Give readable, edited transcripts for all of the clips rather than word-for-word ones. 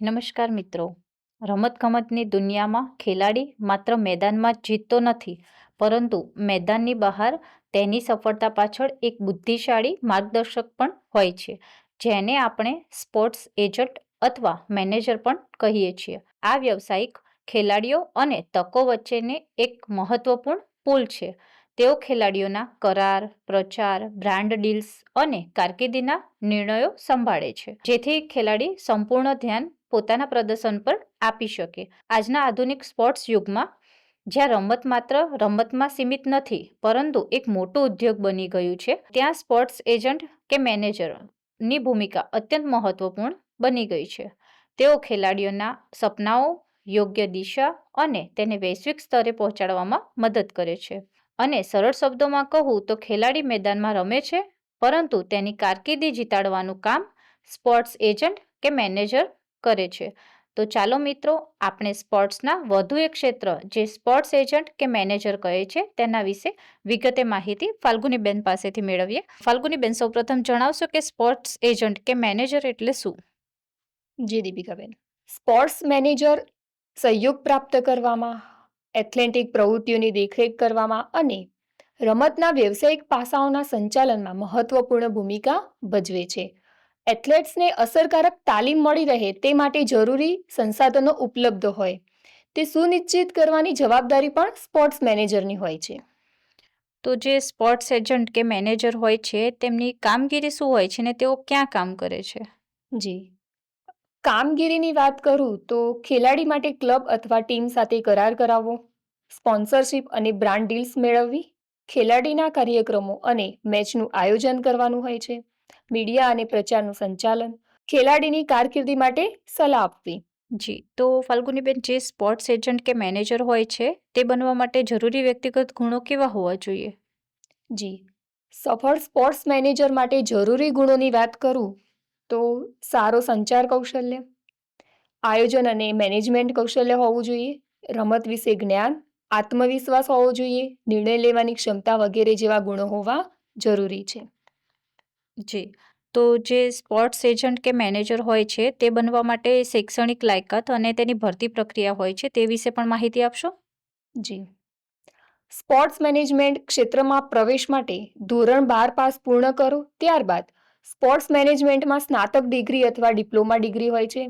નમસ્કાર મિત્રો. રમતગમતની દુનિયામાં ખેલાડી માત્ર મેદાનમાં જ જીતતો નથી, પરંતુ મેદાનની બહાર તેની સફળતા પાછળ એક બુદ્ધિશાળી માર્ગદર્શક પણ હોય છે, જેને આપણે સ્પોર્ટ્સ એજન્ટ અથવા મેનેજર પણ કહીએ છીએ. આ વ્યવસાયિક ખેલાડીઓ અને તકો વચ્ચેને એક મહત્વપૂર્ણ પુલ છે. તેઓ ખેલાડીઓના કરાર, પ્રચાર, બ્રાન્ડ ડીલ્સ અને કારકિર્દીના નિર્ણયો સંભાળે છે, જેથી ખેલાડી સંપૂર્ણ ધ્યાન પોતાના પ્રદર્શન પર આપી શકે. આજના આધુનિક સ્પોર્ટ્સ યુગમાં જ્યાં રમત માત્ર રમતમાં સીમિત નથી, પરંતુ એક મોટું ઉદ્યોગ બની ગયું છે, ત્યાં સ્પોર્ટ્સ એજન્ટ કે મેનેજરની ભૂમિકા અત્યંત મહત્વપૂર્ણ બની ગઈ છે. તેઓ ખેલાડીઓના સપનાઓ, યોગ્ય દિશા અને તેને વૈશ્વિક સ્તરે પહોંચાડવામાં મદદ કરે છે. અને સરળ શબ્દોમાં કહું તો ખેલાડી મેદાનમાં રમે છે, પરંતુ તેની કારકિર્દી જીતાડવાનું કામ સ્પોર્ટ્સ એજન્ટ કે મેનેજર કરે છે. તો ચાલો મિત્રો, આપણે સ્પોર્ટ્સના વધુ એક ક્ષેત્ર જે સ્પોર્ટ્સ એજન્ટ કે મેનેજર કહે છે તેના વિશે વિગતે માહિતી ફાલ્ગુનીબેન પાસેથી મેળવીએ. ફાલ્ગુનીબેન, સૌપ્રથમ જણાવશો કે સ્પોર્ટ્સ એજન્ટ કે મેનેજર એટલે શું? જી દીપિકાબેન, સ્પોર્ટ્સ મેનેજર સહયોગ પ્રાપ્ત કરવામાં, એથ્લેટિક પ્રવૃત્તિઓની દેખરેખ કરવામાં અને રમતના વ્યવસાયિક પાસાઓના સંચાલનમાં મહત્વપૂર્ણ ભૂમિકા ભજવે છે. એથ્લેટ્સને અસરકારક તાલીમ મળી રહે તે માટે જરૂરી સંસાધનો ઉપલબ્ધ હોય તે સુનિશ્ચિત કરવાની જવાબદારી પણ સ્પોર્ટ્સ મેનેજરની હોય છે. તો જે સ્પોર્ટ્સ એજન્ટ કે મેનેજર હોય છે તેમની કામગીરી શું હોય છે ને તેઓ ક્યાં કામ કરે છે? જી, કામગીરીની વાત કરું તો ખેલાડી માટે ક્લબ અથવા ટીમ સાથે કરાર કરાવવો, સ્પોન્સરશિપ અને બ્રાન્ડ ડીલ્સ મેળવવી, ખેલાડીના કાર્યક્રમો અને મેચનું આયોજન કરવાનું હોય છે, મીડિયા અને પ્રચારનું સંચાલન, ખેલાડીની કારકિર્દી માટે સલાહ આપવી. જી, તો ફાલ્ગુનીબેન, જે સ્પોર્ટ્સ એજન્ટ કે મેનેજર હોય છે તે બનવા માટે જરૂરી વ્યક્તિગત ગુણો કેવા હોવા જોઈએ? જી, સફળ સ્પોર્ટ્સ મેનેજર માટે જરૂરી ગુણોની વાત કરું તો સારો સંચાર કૌશલ્ય, આયોજન અને મેનેજમેન્ટ કૌશલ્ય હોવું જોઈએ, રમત વિશે જ્ઞાન, આત્મવિશ્વાસ હોવો જોઈએ, નિર્ણય લેવાની ક્ષમતા વગેરે જેવા ગુણો હોવા જરૂરી છે. જી, તો જે સ્પોર્ટ્સ એજન્ટ કે મેનેજર હોય છે તે બનવા માટે શૈક્ષણિક લાયકાત અને તેની ભરતી પ્રક્રિયા હોય છે, તે વિશે પણ માહિતી આપશો? જી, સ્પોર્ટ્સ મેનેજમેન્ટ ક્ષેત્રમાં પ્રવેશ માટે ધોરણ 12 પાસ પૂર્ણ કરો, ત્યારબાદ સ્પોર્ટ્સ મેનેજમેન્ટમાં સ્નાતક ડિગ્રી અથવા ડિપ્લોમા ડિગ્રી હોય છે,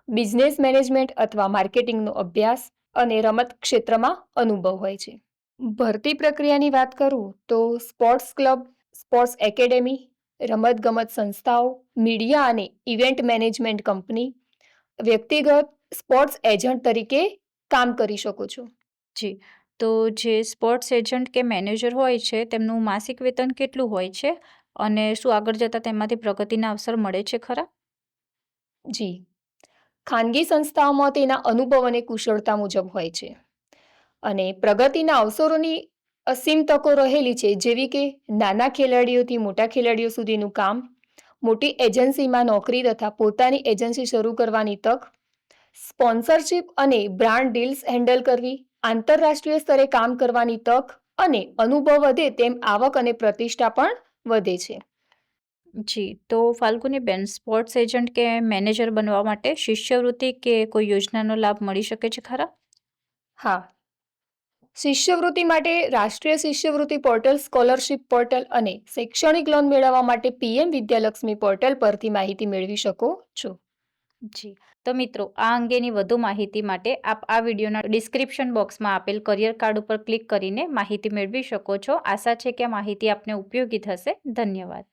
બિઝનેસ મેનેજમેન્ટ અથવા માર્કેટિંગનો અભ્યાસ અને રમત ક્ષેત્રમાં અનુભવ હોય છે. ભરતી પ્રક્રિયાની વાત કરું તો સ્પોર્ટ્સ ક્લબ, સ્પોર્ટ્સ એકેડેમી, રમતગમત સંસ્થાઓ, મીડિયા અને ઇવેન્ટ મેનેજમેન્ટ કંપની, વ્યક્તિગત સ્પોર્ટ્સ એજન્ટ તરીકે કામ કરી શકો છો. જી, તો જે સ્પોર્ટ્સ એજન્ટ કે મેનેજર હોય છે તેમનું માસિક વેતન કેટલું હોય છે અને શું આગળ જતા તેમાંથી પ્રગતિના અવસર મળે છે ખરા? જી, ખાનગી સંસ્થાઓમાં તેના અનુભવ અને કુશળતા મુજબ હોય છે અને પ્રગતિના અવસરોની અસીમ તકો રહેલી છે, જેવી કે નાના ખેલાડીઓથી મોટા ખેલાડીઓ સુધીનું કામ, મોટી એજન્સીમાં નોકરી તથા પોતાની એજન્સી શરૂ કરવાની તક, સ્પોન્સરશિપ અને બ્રાન્ડ ડીલ્સ હેન્ડલ કરવી, આંતરરાષ્ટ્રીય સ્તરે કામ કરવાની તક અને અનુભવ વધે તેમ આવક અને પ્રતિષ્ઠા પણ વધે છે. જી, તો ફાલ્ગુનીબેન, સ્પોર્ટ્સ એજન્ટ કે મેનેજર બનવા માટે શિષ્યવૃત્તિ કે કોઈ યોજનાનો લાભ મળી શકે છે ખરા? હા, શિષ્યવૃત્તિ માટે રાષ્ટ્રીય શિષ્યવૃત્તિ પોર્ટલ, સ્કોલરશિપ પોર્ટલ અને શૈક્ષણિક લોન મેળવવા માટે પીએમ વિદ્યાલક્ષ્મી પોર્ટલ પરથી માહિતી મેળવી શકો છો. જી, તો મિત્રો, આ અંગેની વધુ માહિતી માટે આપ આ વિડીયોના ડિસ્ક્રિપ્શન બોક્સમાં આપેલ કરિયર કાર્ડ ઉપર ક્લિક કરીને માહિતી મેળવી શકો છો. આશા છે કે આ માહિતી આપને ઉપયોગી થશે. ધન્યવાદ.